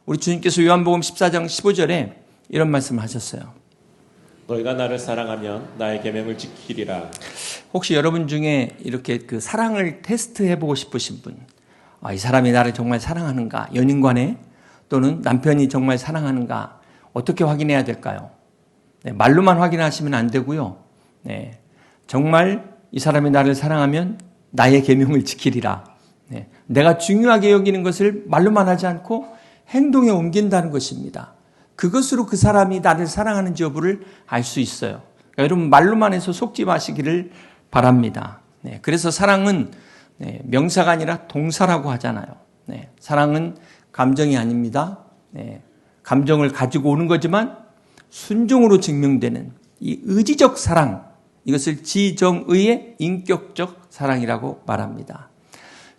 우리 주님께서 요한복음 14장 15절에 이런 말씀을 하셨어요. 너희가 나를 사랑하면 나의 계명을 지키리라. 혹시 여러분 중에 이렇게 그 사랑을 테스트해보고 싶으신 분, 이 사람이 나를 정말 사랑하는가, 연인 간에 또는 남편이 정말 사랑하는가, 어떻게 확인해야 될까요? 네, 말로만 확인하시면 안 되고요. 네, 정말 이 사람이 나를 사랑하면 나의 계명을 지키리라. 네, 내가 중요하게 여기는 것을 말로만 하지 않고 행동에 옮긴다는 것입니다. 그것으로 그 사람이 나를 사랑하는지 여부를 알 수 있어요. 그러니까 여러분 말로만 해서 속지 마시기를 바랍니다. 네, 그래서 사랑은 명사가 아니라 동사라고 하잖아요. 네, 사랑은 감정이 아닙니다. 네, 감정을 가지고 오는 거지만 순종으로 증명되는 이 의지적 사랑, 이것을 지정의의 인격적 사랑이라고 말합니다.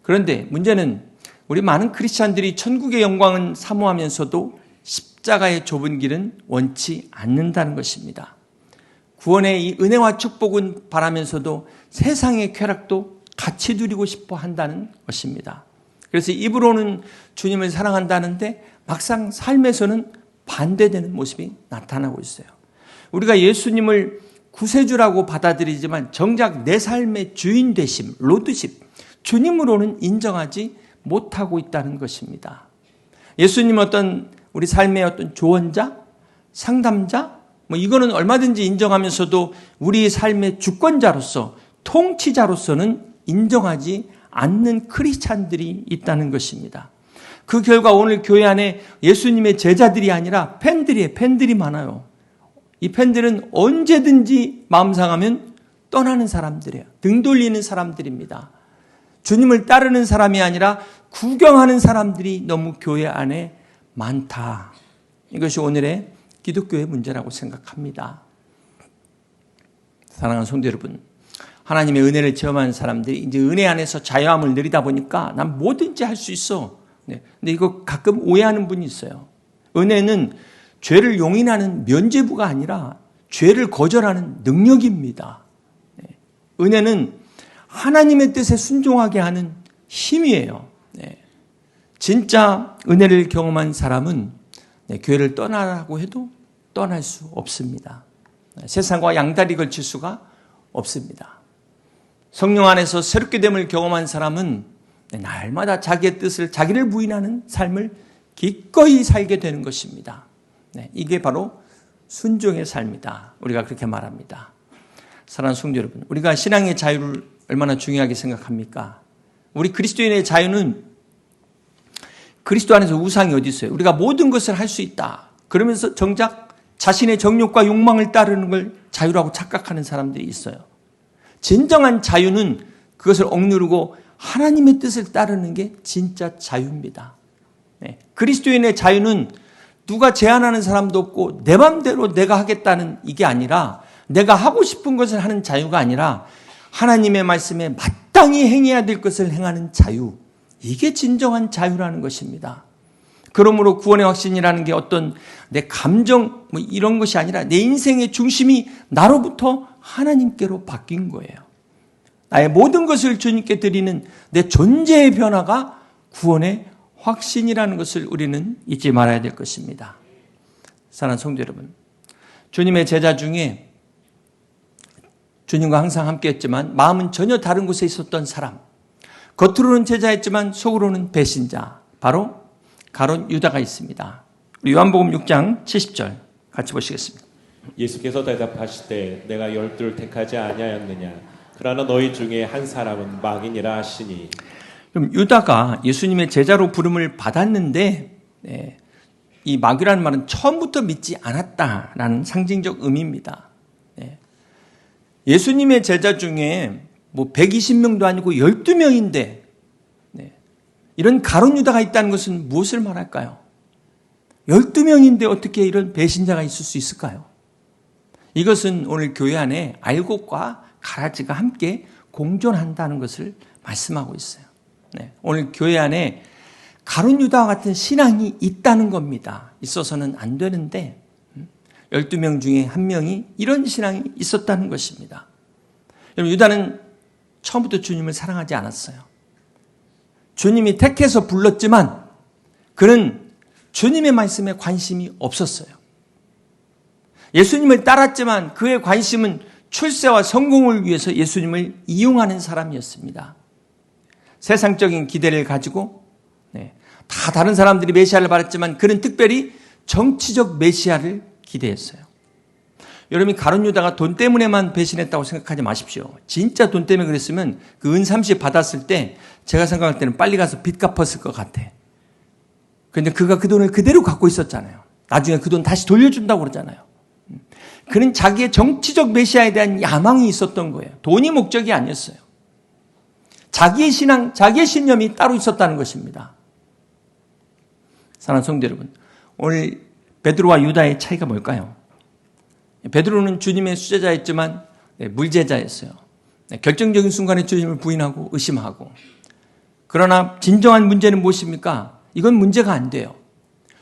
그런데 문제는 우리 많은 크리스찬들이 천국의 영광은 사모하면서도 십자가의 좁은 길은 원치 않는다는 것입니다. 구원의 이 은혜와 축복은 바라면서도 세상의 쾌락도 같이 누리고 싶어 한다는 것입니다. 그래서 입으로는 주님을 사랑한다는데 막상 삶에서는 반대되는 모습이 나타나고 있어요. 우리가 예수님을 구세주라고 받아들이지만 정작 내 삶의 주인 되심, 로드십, 주님으로는 인정하지 못하고 있다는 것입니다. 예수님은 어떤 우리 삶의 어떤 조언자, 상담자, 이거는 얼마든지 인정하면서도 우리 삶의 주권자로서, 통치자로서는 인정하지 않는 크리스찬들이 있다는 것입니다. 그 결과 오늘 교회 안에 예수님의 제자들이 아니라 팬들이 많아요. 이 팬들은 언제든지 마음 상하면 떠나는 사람들이에요. 등 돌리는 사람들입니다. 주님을 따르는 사람이 아니라 구경하는 사람들이 너무 교회 안에 많다. 이것이 오늘의 기독교의 문제라고 생각합니다. 사랑하는 성도 여러분, 하나님의 은혜를 체험하는 사람들이 이제 은혜 안에서 자유함을 누리다 보니까 난 뭐든지 할 수 있어. 근데 이거 가끔 오해하는 분이 있어요. 은혜는 죄를 용인하는 면죄부가 아니라 죄를 거절하는 능력입니다. 은혜는 하나님의 뜻에 순종하게 하는 힘이에요. 진짜 은혜를 경험한 사람은 교회를 떠나라고 해도 떠날 수 없습니다. 세상과 양다리 걸칠 수가 없습니다. 성령 안에서 새롭게 됨을 경험한 사람은 날마다 자기의 뜻을, 자기를 부인하는 삶을 기꺼이 살게 되는 것입니다. 이게 바로 순종의 삶이다. 우리가 그렇게 말합니다. 사랑하는 성도 여러분, 우리가 신앙의 자유를 얼마나 중요하게 생각합니까? 우리 그리스도인의 자유는 그리스도 안에서 우상이 어디 있어요? 우리가 모든 것을 할 수 있다. 그러면서 정작 자신의 정욕과 욕망을 따르는 걸 자유라고 착각하는 사람들이 있어요. 진정한 자유는 그것을 억누르고 하나님의 뜻을 따르는 게 진짜 자유입니다. 그리스도인의 자유는 누가 제한하는 사람도 없고 내 맘대로 내가 하겠다는 이게 아니라, 내가 하고 싶은 것을 하는 자유가 아니라 하나님의 말씀에 마땅히 행해야 될 것을 행하는 자유, 이게 진정한 자유라는 것입니다. 그러므로 구원의 확신이라는 게 어떤 내 감정 이런 것이 아니라 내 인생의 중심이 나로부터 하나님께로 바뀐 거예요. 나의 모든 것을 주님께 드리는 내 존재의 변화가 구원의 확신이라는 것을 우리는 잊지 말아야 될 것입니다. 사랑하는 성도 여러분, 주님의 제자 중에 주님과 항상 함께했지만 마음은 전혀 다른 곳에 있었던 사람, 겉으로는 제자였지만 속으로는 배신자, 바로 가룟 유다가 있습니다. 우리 요한복음 6장 70절 같이 보시겠습니다. 예수께서 대답하시되 내가 열두를 택하지 아니하였느냐? 그러나 너희 중에 한 사람은 망인이라 하시니. 그럼 유다가 예수님의 제자로 부름을 받았는데 이 마귀라는 말은 처음부터 믿지 않았다라는 상징적 의미입니다. 예수님의 제자 중에 120명도 아니고 12명인데 이런 가룟 유다가 있다는 것은 무엇을 말할까요? 12명인데 어떻게 이런 배신자가 있을 수 있을까요? 이것은 오늘 교회 안에 알곡과 가라지가 함께 공존한다는 것을 말씀하고 있어요. 오늘 교회 안에 가룟 유다와 같은 신앙이 있다는 겁니다. 있어서는 안 되는데 12명 중에 한 명이 이런 신앙이 있었다는 것입니다. 여러분, 유다는 처음부터 주님을 사랑하지 않았어요. 주님이 택해서 불렀지만 그는 주님의 말씀에 관심이 없었어요. 예수님을 따랐지만 그의 관심은 출세와 성공을 위해서 예수님을 이용하는 사람이었습니다. 세상적인 기대를 가지고 다 다른 사람들이 메시아를 바랐지만 그는 특별히 정치적 메시아를 기대했어요. 여러분이 가룟 유다가 돈 때문에만 배신했다고 생각하지 마십시오. 진짜 돈 때문에 그랬으면 그 은 30 받았을 때 제가 생각할 때는 빨리 가서 빚 갚았을 것 같아. 그런데 그가 그 돈을 그대로 갖고 있었잖아요. 나중에 그 돈 다시 돌려준다고 그러잖아요. 그는 자기의 정치적 메시아에 대한 야망이 있었던 거예요. 돈이 목적이 아니었어요. 자기의 신앙, 자기의 신념이 따로 있었다는 것입니다. 사랑하는 성도 여러분, 오늘 베드로와 유다의 차이가 뭘까요? 베드로는 주님의 수제자였지만 물제자였어요. 결정적인 순간에 주님을 부인하고 의심하고. 그러나 진정한 문제는 무엇입니까? 이건 문제가 안 돼요.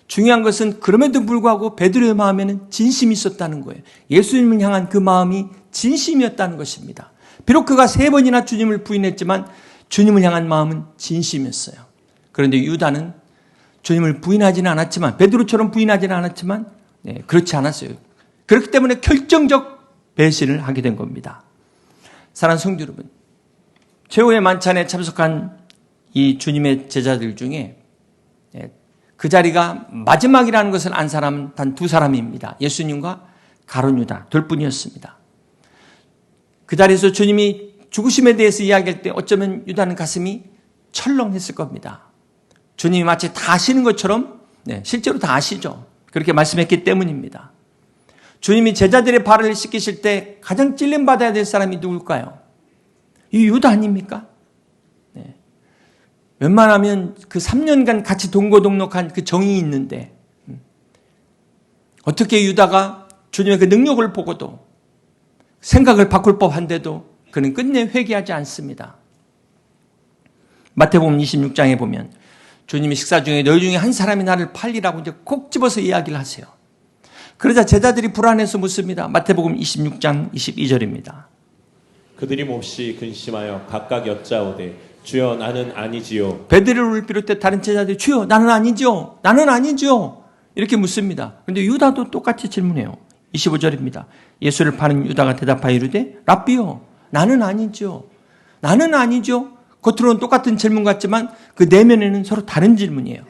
중요한 것은 그럼에도 불구하고 베드로의 마음에는 진심이 있었다는 거예요. 예수님을 향한 그 마음이 진심이었다는 것입니다. 비록 그가 3번이나 주님을 부인했지만 주님을 향한 마음은 진심이었어요. 그런데 유다는 주님을 부인하지는 않았지만, 베드로처럼 부인하지는 않았지만 그렇지 않았어요. 그렇기 때문에 결정적 배신을 하게 된 겁니다. 사랑하는 성도 여러분, 최후의 만찬에 참석한 이 주님의 제자들 중에 그 자리가 마지막이라는 것을 안 사람은 단 2사람입니다. 예수님과 가룟 유다 둘 뿐이었습니다. 그 자리에서 주님이 죽으심에 대해서 이야기할 때 어쩌면 유다는 가슴이 철렁했을 겁니다. 주님이 마치 다 아시는 것처럼 실제로 다 아시죠. 그렇게 말씀했기 때문입니다. 주님이 제자들의 발을 씻기실 때 가장 찔림받아야 될 사람이 누굴까요? 이 유다 아닙니까? 웬만하면 그 3년간 같이 동고동록한 그 정이 있는데 어떻게 유다가 주님의 그 능력을 보고도 생각을 바꿀 법한데도 그는 끝내 회개하지 않습니다. 마태복음 26장에 보면 주님이 식사 중에 너희 중에 한 사람이 나를 팔리라고 이제 콕 집어서 이야기를 하세요. 그러자 제자들이 불안해서 묻습니다. 마태복음 26장 22절입니다. 그들이 몹시 근심하여 각각 여짜오되 주여 나는 아니지요. 베드로를 비롯해 다른 제자들이 주여 나는 아니죠. 나는 아니죠. 이렇게 묻습니다. 그런데 유다도 똑같이 질문해요. 25절입니다. 예수를 파는 유다가 대답하여 이르되 랍비요 나는 아니죠. 나는 아니죠. 겉으로는 똑같은 질문 같지만 그 내면에는 서로 다른 질문이에요.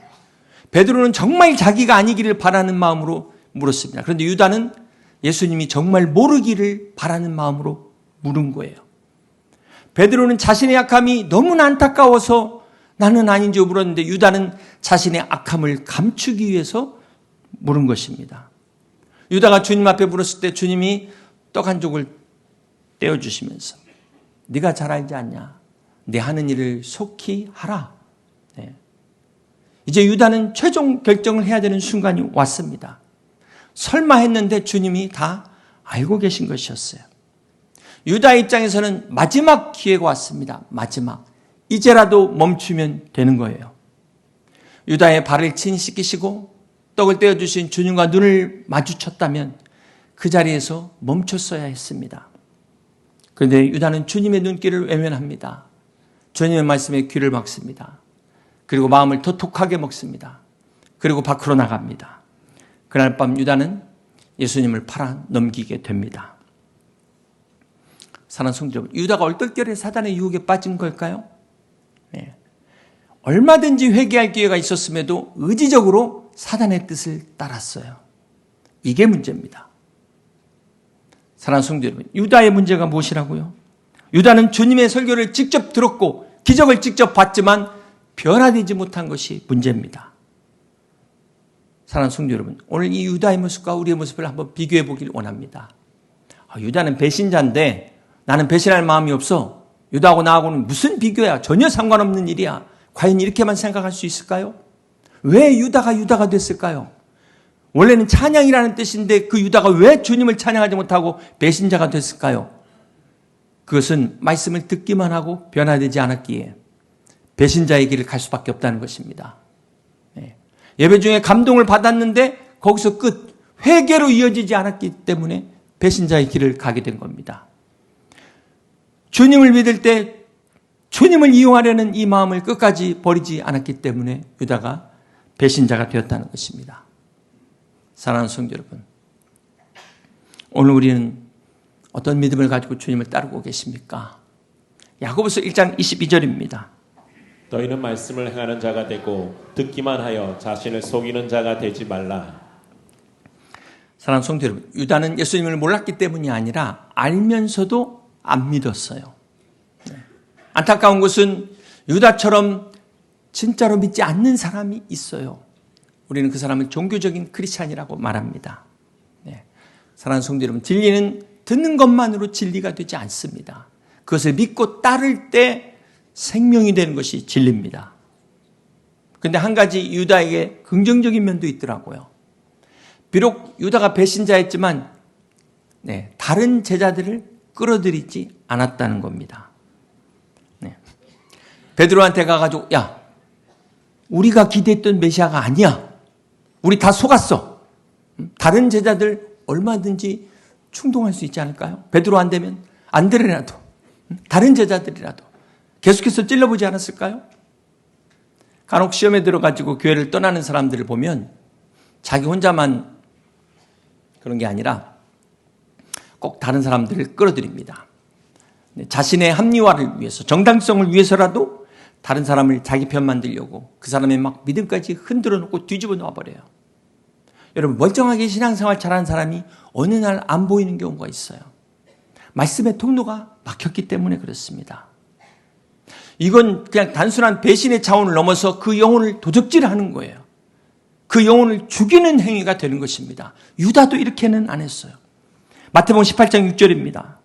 베드로는 정말 자기가 아니기를 바라는 마음으로 물었습니다. 그런데 유다는 예수님이 정말 모르기를 바라는 마음으로 물은 거예요. 베드로는 자신의 약함이 너무나 안타까워서 나는 아닌지 물었는데 유다는 자신의 악함을 감추기 위해서 물은 것입니다. 유다가 주님 앞에 물었을 때 주님이 떡 한 족을 떼어주시면서 네가 잘 알지 않냐? 네 하는 일을 속히 하라. 이제 유다는 최종 결정을 해야 되는 순간이 왔습니다. 설마 했는데 주님이 다 알고 계신 것이었어요. 유다 입장에서는 마지막 기회가 왔습니다. 마지막. 이제라도 멈추면 되는 거예요. 유다의 발을 친히 씻기시고 떡을 떼어주신 주님과 눈을 마주쳤다면 그 자리에서 멈췄어야 했습니다. 그런데 유다는 주님의 눈길을 외면합니다. 주님의 말씀에 귀를 막습니다. 그리고 마음을 더 독하게 먹습니다. 그리고 밖으로 나갑니다. 그날 밤 유다는 예수님을 팔아 넘기게 됩니다. 사랑하는 성도 여러분, 유다가 얼떨결에 사단의 유혹에 빠진 걸까요? 얼마든지 회개할 기회가 있었음에도 의지적으로 사단의 뜻을 따랐어요. 이게 문제입니다. 사랑하는 성도 여러분, 유다의 문제가 무엇이라고요? 유다는 주님의 설교를 직접 들었고 기적을 직접 봤지만 변화되지 못한 것이 문제입니다. 사랑하는 성도 여러분, 오늘 이 유다의 모습과 우리의 모습을 한번 비교해 보길 원합니다. 유다는 배신자인데 나는 배신할 마음이 없어. 유다하고 나하고는 무슨 비교야? 전혀 상관없는 일이야. 과연 이렇게만 생각할 수 있을까요? 왜 유다가 됐을까요? 원래는 찬양이라는 뜻인데 그 유다가 왜 주님을 찬양하지 못하고 배신자가 됐을까요? 그것은 말씀을 듣기만 하고 변화되지 않았기에 배신자의 길을 갈 수밖에 없다는 것입니다. 예배 중에 감동을 받았는데 거기서 끝, 회개로 이어지지 않았기 때문에 배신자의 길을 가게 된 겁니다. 주님을 믿을 때 주님을 이용하려는 이 마음을 끝까지 버리지 않았기 때문에 유다가 배신자가 되었다는 것입니다. 사랑하는 성도 여러분, 오늘 우리는 어떤 믿음을 가지고 주님을 따르고 계십니까? 야고보서 1장 22절입니다. 너희는 말씀을 행하는 자가 되고 듣기만 하여 자신을 속이는 자가 되지 말라. 사랑하는 성도 여러분, 유다는 예수님을 몰랐기 때문이 아니라 알면서도 안 믿었어요. 안타까운 것은 유다처럼 진짜로 믿지 않는 사람이 있어요. 우리는 그 사람을 종교적인 크리스찬이라고 말합니다. 사랑하는 성도 여러분, 진리는 듣는 것만으로 진리가 되지 않습니다. 그것을 믿고 따를 때 생명이 되는 것이 진리입니다. 그런데 한 가지 유다에게 긍정적인 면도 있더라고요. 비록 유다가 배신자였지만 다른 제자들을 끌어들이지 않았다는 겁니다. 베드로한테 가가지고 야, 우리가 기대했던 메시아가 아니야. 우리 다 속았어. 다른 제자들 얼마든지 충동할 수 있지 않을까요? 베드로 안 되면 안드레라도 다른 제자들이라도 계속해서 찔러보지 않았을까요? 간혹 시험에 들어가지고 교회를 떠나는 사람들을 보면 자기 혼자만 그런 게 아니라 꼭 다른 사람들을 끌어들입니다. 자신의 합리화를 위해서, 정당성을 위해서라도 다른 사람을 자기 편 만들려고 그 사람의 막 믿음까지 흔들어 놓고 뒤집어 놓아버려요. 여러분, 멀쩡하게 신앙생활 잘하는 사람이 어느 날 안 보이는 경우가 있어요. 말씀의 통로가 막혔기 때문에 그렇습니다. 이건 그냥 단순한 배신의 차원을 넘어서 그 영혼을 도적질하는 거예요. 그 영혼을 죽이는 행위가 되는 것입니다. 유다도 이렇게는 안 했어요. 마태복음 18장 6절입니다.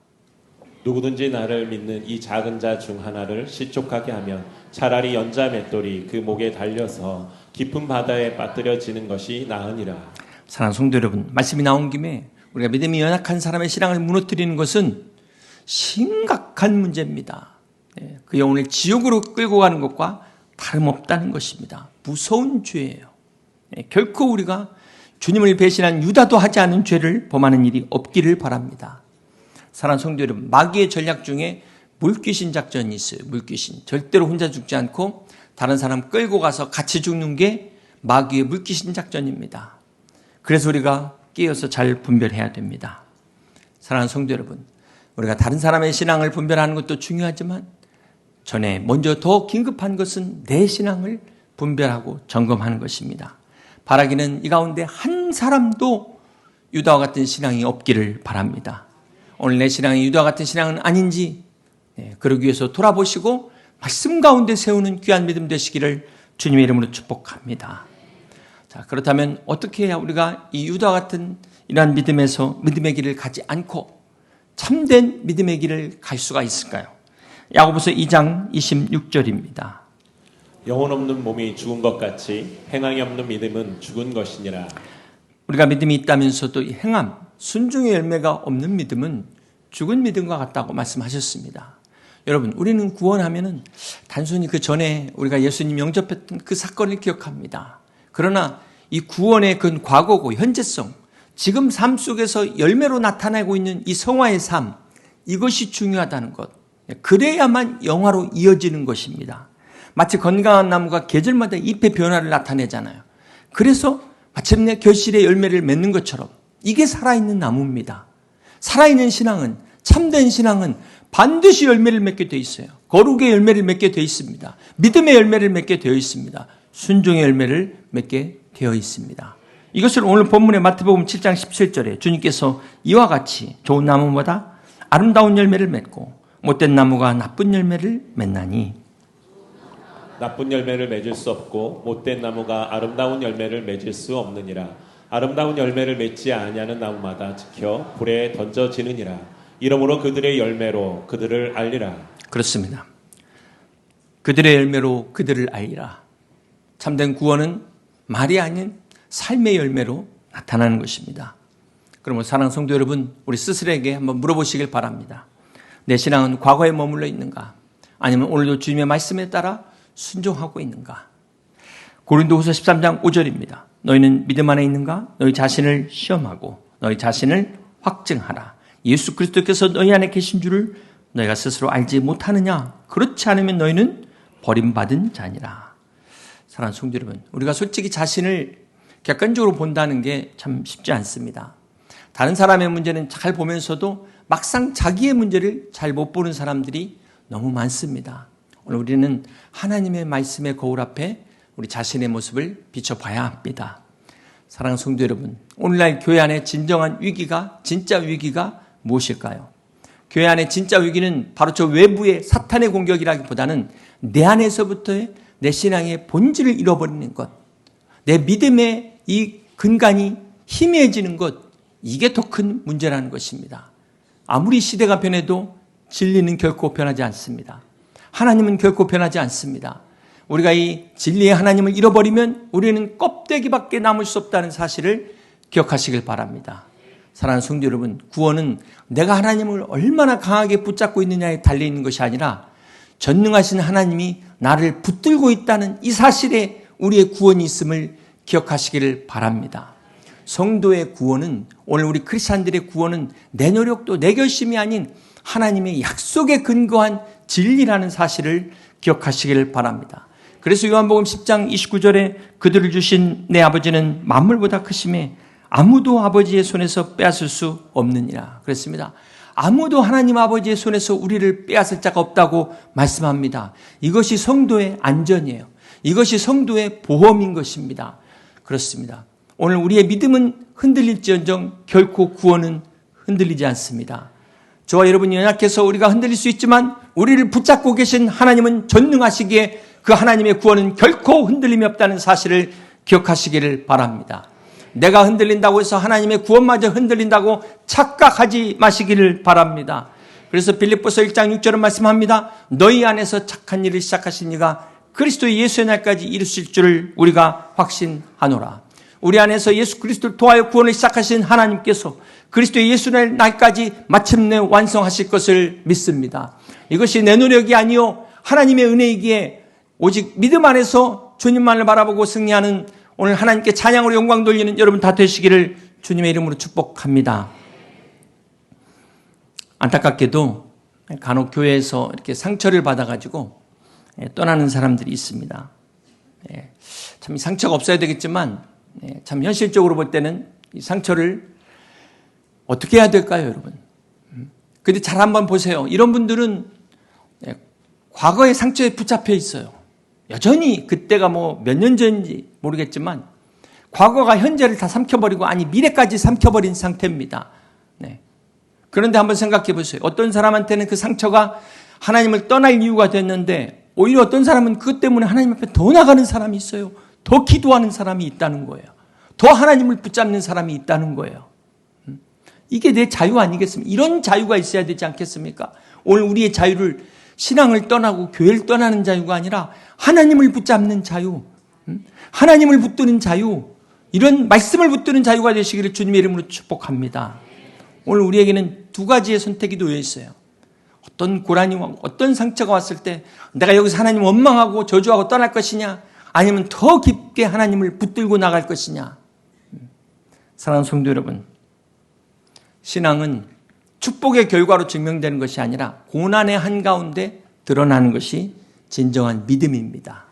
누구든지 나를 믿는 이 작은 자 중 하나를 실족하게 하면 차라리 연자 맷돌이 그 목에 달려서 깊은 바다에 빠뜨려지는 것이 나으니라. 사랑하는 성도 여러분, 말씀이 나온 김에 우리가 믿음이 연약한 사람의 신앙을 무너뜨리는 것은 심각한 문제입니다. 그 영혼을 지옥으로 끌고 가는 것과 다름없다는 것입니다. 무서운 죄예요. 결코 우리가 주님을 배신한 유다도 하지 않은 죄를 범하는 일이 없기를 바랍니다. 사랑하는 성도 여러분, 마귀의 전략 중에 물귀신 작전이 있어요. 물귀신. 절대로 혼자 죽지 않고 다른 사람 끌고 가서 같이 죽는 게 마귀의 물귀신 작전입니다. 그래서 우리가 깨어서 잘 분별해야 됩니다. 사랑하는 성도 여러분, 우리가 다른 사람의 신앙을 분별하는 것도 중요하지만 전에 먼저 더 긴급한 것은 내 신앙을 분별하고 점검하는 것입니다. 바라기는 이 가운데 한 사람도 유다와 같은 신앙이 없기를 바랍니다. 오늘 내 신앙이 유다와 같은 신앙은 아닌지 그러기 위해서 돌아보시고 말씀 가운데 세우는 귀한 믿음 되시기를 주님의 이름으로 축복합니다. 자, 그렇다면 어떻게 해야 우리가 이 유다와 같은 이러한 믿음의 길을 가지 않고 참된 믿음의 길을 갈 수가 있을까요? 야고보서 2장 26절입니다. 영혼 없는 몸이 죽은 것 같이 행함이 없는 믿음은 죽은 것이니라. 우리가 믿음이 있다면서도 행함, 순종의 열매가 없는 믿음은 죽은 믿음과 같다고 말씀하셨습니다. 여러분, 우리는 구원하면은 단순히 그 전에 우리가 예수님 영접했던 그 사건을 기억합니다. 그러나 이 구원의 그 과거고 현재성, 지금 삶 속에서 열매로 나타나고 있는 이 성화의 삶, 이것이 중요하다는 것. 그래야만 영화로 이어지는 것입니다. 마치 건강한 나무가 계절마다 잎의 변화를 나타내잖아요. 그래서 마침내 결실의 열매를 맺는 것처럼 이게 살아있는 나무입니다. 살아있는 신앙은, 참된 신앙은 반드시 열매를 맺게 되어 있어요. 거룩의 열매를 맺게 되어 있습니다. 믿음의 열매를 맺게 되어 있습니다. 순종의 열매를 맺게 되어 있습니다. 이것을 오늘 본문의 마태복음 7장 17절에 주님께서 이와 같이 좋은 나무보다 아름다운 열매를 맺고 못된 나무가 나쁜 열매를 맺나니. 나쁜 열매를 맺을 수 없고 못된 나무가 아름다운 열매를 맺을 수 없느니라. 아름다운 열매를 맺지 아니하는 나무마다 지켜 불에 던져지느니라. 이러므로 그들의 열매로 그들을 알리라. 그렇습니다. 그들의 열매로 그들을 알리라. 참된 구원은 말이 아닌 삶의 열매로 나타나는 것입니다. 그러면 사랑하는 성도 여러분, 우리 스스로에게 한번 물어보시길 바랍니다. 내 신앙은 과거에 머물러 있는가? 아니면 오늘도 주님의 말씀에 따라 순종하고 있는가? 고린도후서 13장 5절입니다. 너희는 믿음 안에 있는가? 너희 자신을 시험하고 너희 자신을 확증하라. 예수 그리스도께서 너희 안에 계신 줄을 너희가 스스로 알지 못하느냐? 그렇지 않으면 너희는 버림받은 자니라. 사랑하는 성도 여러분, 우리가 솔직히 자신을 객관적으로 본다는 게 참 쉽지 않습니다. 다른 사람의 문제는 잘 보면서도 막상 자기의 문제를 잘 못 보는 사람들이 너무 많습니다. 오늘 우리는 하나님의 말씀의 거울 앞에 우리 자신의 모습을 비춰봐야 합니다. 사랑하는 성도 여러분, 오늘날 교회 안에 진정한 위기가, 진짜 위기가 무엇일까요? 교회 안에 진짜 위기는 바로 저 외부의 사탄의 공격이라기보다는 내 안에서부터의 내 신앙의 본질을 잃어버리는 것, 내 믿음의 이 근간이 희미해지는 것, 이게 더 큰 문제라는 것입니다. 아무리 시대가 변해도 진리는 결코 변하지 않습니다. 하나님은 결코 변하지 않습니다. 우리가 이 진리의 하나님을 잃어버리면 우리는 껍데기밖에 남을 수 없다는 사실을 기억하시길 바랍니다. 사랑하는 성도 여러분, 구원은 내가 하나님을 얼마나 강하게 붙잡고 있느냐에 달려있는 것이 아니라 전능하신 하나님이 나를 붙들고 있다는 이 사실에 우리의 구원이 있음을 기억하시기를 바랍니다. 성도의 구원은, 오늘 우리 크리스찬들의 구원은 내 노력도 내 결심이 아닌 하나님의 약속에 근거한 진리라는 사실을 기억하시기를 바랍니다. 그래서 요한복음 10장 29절에 그들을 주신 내 아버지는 만물보다 크심에 아무도 아버지의 손에서 빼앗을 수 없느니라 그랬습니다. 아무도 하나님 아버지의 손에서 우리를 빼앗을 자가 없다고 말씀합니다. 이것이 성도의 안전이에요. 이것이 성도의 보험인 것입니다. 그렇습니다. 오늘 우리의 믿음은 흔들릴지언정 결코 구원은 흔들리지 않습니다. 저와 여러분이 연약해서 우리가 흔들릴 수 있지만 우리를 붙잡고 계신 하나님은 전능하시기에 그 하나님의 구원은 결코 흔들림이 없다는 사실을 기억하시기를 바랍니다. 내가 흔들린다고 해서 하나님의 구원마저 흔들린다고 착각하지 마시기를 바랍니다. 그래서 빌립보서 1장 6절은 말씀합니다. 너희 안에서 착한 일을 시작하신 이가 그리스도 예수의 날까지 이루실 줄을 우리가 확신하노라. 우리 안에서 예수 그리스도를 통하여 구원을 시작하신 하나님께서 그리스도의 예수의 날까지 마침내 완성하실 것을 믿습니다. 이것이 내 노력이 아니요 하나님의 은혜이기에 오직 믿음 안에서 주님만을 바라보고 승리하는 오늘 하나님께 찬양으로 영광 돌리는 여러분 다 되시기를 주님의 이름으로 축복합니다. 안타깝게도 간혹 교회에서 이렇게 상처를 받아가지고 떠나는 사람들이 있습니다. 참 상처가 없어야 되겠지만 참 현실적으로 볼 때는 이 상처를 어떻게 해야 될까요, 여러분? 근데 잘 한번 보세요. 이런 분들은 과거의 상처에 붙잡혀 있어요. 여전히 그때가 뭐 몇 년 전인지 모르겠지만 과거가 현재를 다 삼켜버리고 아니 미래까지 삼켜버린 상태입니다. 그런데 한번 생각해 보세요. 어떤 사람한테는 그 상처가 하나님을 떠날 이유가 됐는데 오히려 어떤 사람은 그것 때문에 하나님 앞에 더 나가는 사람이 있어요. 더 기도하는 사람이 있다는 거예요. 더 하나님을 붙잡는 사람이 있다는 거예요. 이게 내 자유 아니겠습니까? 이런 자유가 있어야 되지 않겠습니까? 오늘 우리의 자유를 신앙을 떠나고 교회를 떠나는 자유가 아니라 하나님을 붙잡는 자유, 하나님을 붙드는 자유, 이런 말씀을 붙드는 자유가 되시기를 주님의 이름으로 축복합니다. 오늘 우리에게는 두 가지의 선택이 놓여 있어요. 어떤 고난이와 어떤 상처가 왔을 때 내가 여기서 하나님 원망하고 저주하고 떠날 것이냐, 아니면 더 깊게 하나님을 붙들고 나갈 것이냐. 사랑하는 성도 여러분, 신앙은 축복의 결과로 증명되는 것이 아니라 고난의 한가운데 드러나는 것이 진정한 믿음입니다.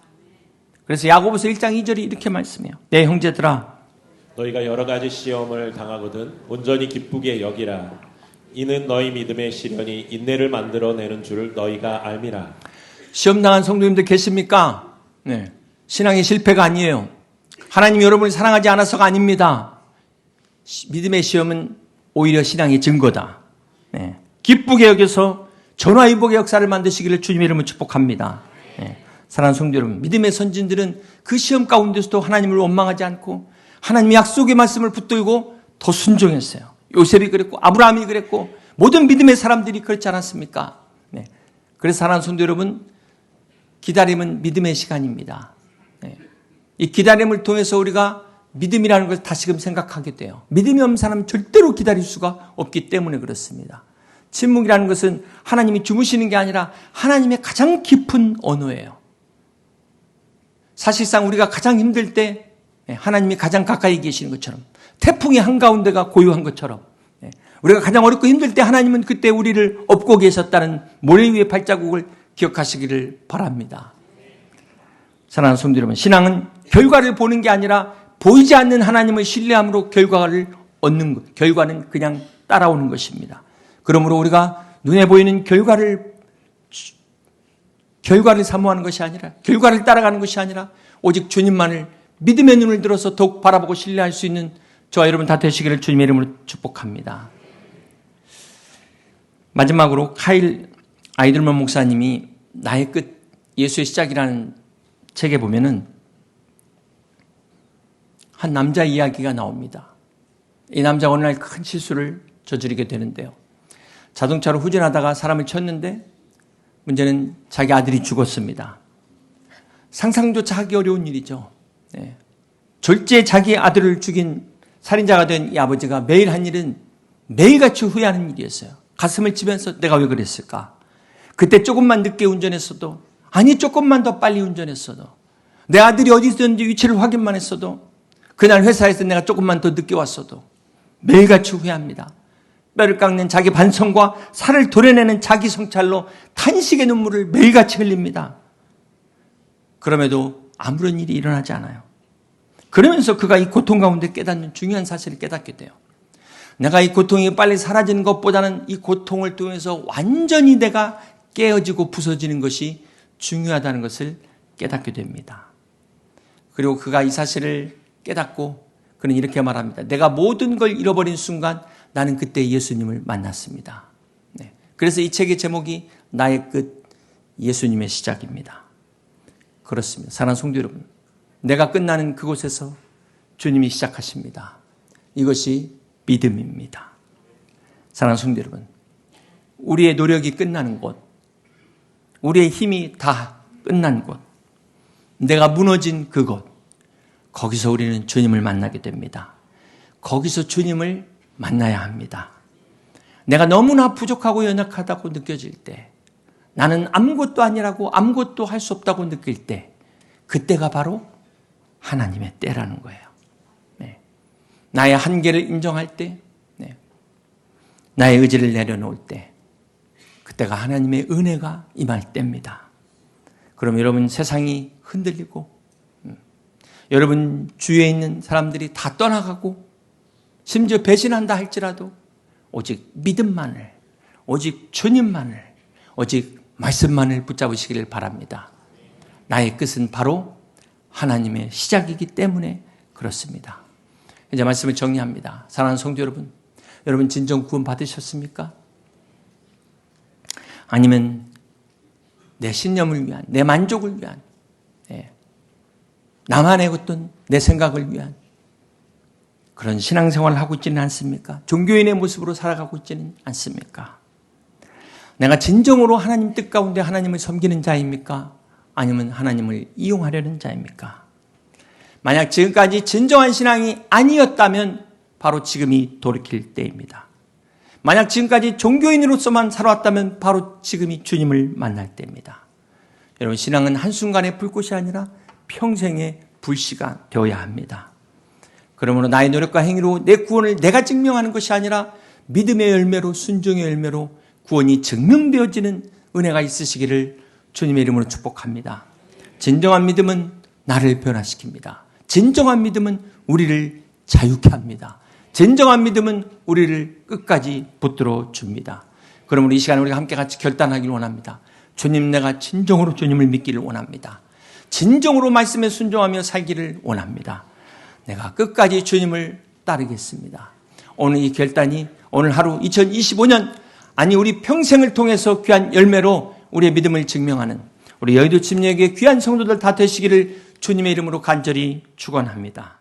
그래서 야고보서 1장 2절이 이렇게 말씀해요. 내 형제들아, 너희가 여러 가지 시험을 당하거든 온전히 기쁘게 여기라. 이는 너희 믿음의 시련이 인내를 만들어내는 줄을 너희가 알미라. 시험 당한 성도님들 계십니까? 네. 신앙의 실패가 아니에요. 하나님 여러분을 사랑하지 않아서가 아닙니다. 믿음의 시험은 오히려 신앙의 증거다. 네. 기쁘게 여겨서 전화위복의 역사를 만드시기를 주님의 이름으로 축복합니다. 네. 사랑하는 성도 여러분, 믿음의 선진들은 그 시험 가운데서도 하나님을 원망하지 않고 하나님의 약속의 말씀을 붙들고 더 순종했어요. 요셉이 그랬고 아브라함이 그랬고 모든 믿음의 사람들이 그렇지 않았습니까? 네. 그래서 사랑하는 성도 여러분, 기다림은 믿음의 시간입니다. 네. 이 기다림을 통해서 우리가 믿음이라는 것을 다시금 생각하게 돼요. 믿음이 없는 사람은 절대로 기다릴 수가 없기 때문에 그렇습니다. 침묵이라는 것은 하나님이 주무시는 게 아니라 하나님의 가장 깊은 언어예요. 사실상 우리가 가장 힘들 때 하나님이 가장 가까이 계시는 것처럼, 태풍의 한가운데가 고요한 것처럼, 우리가 가장 어렵고 힘들 때 하나님은 그때 우리를 업고 계셨다는 모래 위의 발자국을 기억하시기를 바랍니다. 사랑하는 성도 여러분, 신앙은 결과를 보는 게 아니라 보이지 않는 하나님을 신뢰함으로 결과를 얻는 것, 결과는 그냥 따라오는 것입니다. 그러므로 우리가 눈에 보이는 결과를 사모하는 것이 아니라, 결과를 따라가는 것이 아니라 오직 주님만을 믿음의 눈을 들어서 더욱 바라보고 신뢰할 수 있는 저와 여러분 다 되시기를 주님의 이름으로 축복합니다. 마지막으로 카일 아이들먼 목사님이 나의 끝, 예수의 시작이라는 책에 보면은 한 남자 이야기가 나옵니다. 이 남자가 어느 날 큰 실수를 저지르게 되는데요. 자동차로 후진하다가 사람을 쳤는데 문제는 자기 아들이 죽었습니다. 상상조차 하기 어려운 일이죠. 네. 절제 자기 아들을 죽인 살인자가 된 이 아버지가 매일 한 일은 매일같이 후회하는 일이었어요. 가슴을 치면서 내가 왜 그랬을까? 그때 조금만 늦게 운전했어도, 아니 조금만 더 빨리 운전했어도, 내 아들이 어디 있었는지 위치를 확인만 했어도, 그날 회사에서 내가 조금만 더 늦게 왔어도 매일같이 후회합니다. 뼈를 깎는 자기 반성과 살을 도려내는 자기 성찰로 탄식의 눈물을 매일같이 흘립니다. 그럼에도 아무런 일이 일어나지 않아요. 그러면서 그가 이 고통 가운데 깨닫는 중요한 사실을 깨닫게 돼요. 내가 이 고통이 빨리 사라지는 것보다는 이 고통을 통해서 완전히 내가 깨어지고 부서지는 것이 중요하다는 것을 깨닫게 됩니다. 그리고 그가 이 사실을 깨닫고 그는 이렇게 말합니다. 내가 모든 걸 잃어버린 순간 나는 그때 예수님을 만났습니다. 네. 그래서 이 책의 제목이 나의 끝, 예수님의 시작입니다. 그렇습니다. 사랑하는 성도 여러분, 내가 끝나는 그곳에서 주님이 시작하십니다. 이것이 믿음입니다. 사랑하는 성도 여러분, 우리의 노력이 끝나는 곳, 우리의 힘이 다 끝난 곳, 내가 무너진 그곳, 거기서 우리는 주님을 만나게 됩니다. 거기서 주님을 만나야 합니다. 내가 너무나 부족하고 연약하다고 느껴질 때, 나는 아무것도 아니라고 아무것도 할 수 없다고 느낄 때, 그때가 바로 하나님의 때라는 거예요. 네. 나의 한계를 인정할 때, 네. 나의 의지를 내려놓을 때, 그때가 하나님의 은혜가 임할 때입니다. 그럼 여러분 세상이 흔들리고 여러분 주위에 있는 사람들이 다 떠나가고 심지어 배신한다 할지라도 오직 믿음만을, 오직 주님만을, 오직 말씀만을 붙잡으시기를 바랍니다. 나의 끝은 바로 하나님의 시작이기 때문에 그렇습니다. 이제 말씀을 정리합니다. 사랑하는 성도 여러분, 여러분 진정 구원 받으셨습니까? 아니면 내 신념을 위한, 내 만족을 위한, 나만의 어떤 내 생각을 위한 그런 신앙생활을 하고 있지는 않습니까? 종교인의 모습으로 살아가고 있지는 않습니까? 내가 진정으로 하나님 뜻 가운데 하나님을 섬기는 자입니까? 아니면 하나님을 이용하려는 자입니까? 만약 지금까지 진정한 신앙이 아니었다면 바로 지금이 돌이킬 때입니다. 만약 지금까지 종교인으로서만 살아왔다면 바로 지금이 주님을 만날 때입니다. 여러분, 신앙은 한순간의 불꽃이 아니라 평생의 불씨가 되어야 합니다. 그러므로 나의 노력과 행위로 내 구원을 내가 증명하는 것이 아니라 믿음의 열매로, 순종의 열매로 구원이 증명되어지는 은혜가 있으시기를 주님의 이름으로 축복합니다. 진정한 믿음은 나를 변화시킵니다. 진정한 믿음은 우리를 자유케 합니다. 진정한 믿음은 우리를 끝까지 붙들어 줍니다. 그러므로 이 시간에 우리가 함께 같이 결단하기를 원합니다. 주님, 내가 진정으로 주님을 믿기를 원합니다. 진정으로 말씀에 순종하며 살기를 원합니다. 내가 끝까지 주님을 따르겠습니다. 오늘 이 결단이 오늘 하루 2025년, 아니 우리 평생을 통해서 귀한 열매로 우리의 믿음을 증명하는 우리 여의도 침례교회 귀한 성도들 다 되시기를 주님의 이름으로 간절히 축원합니다.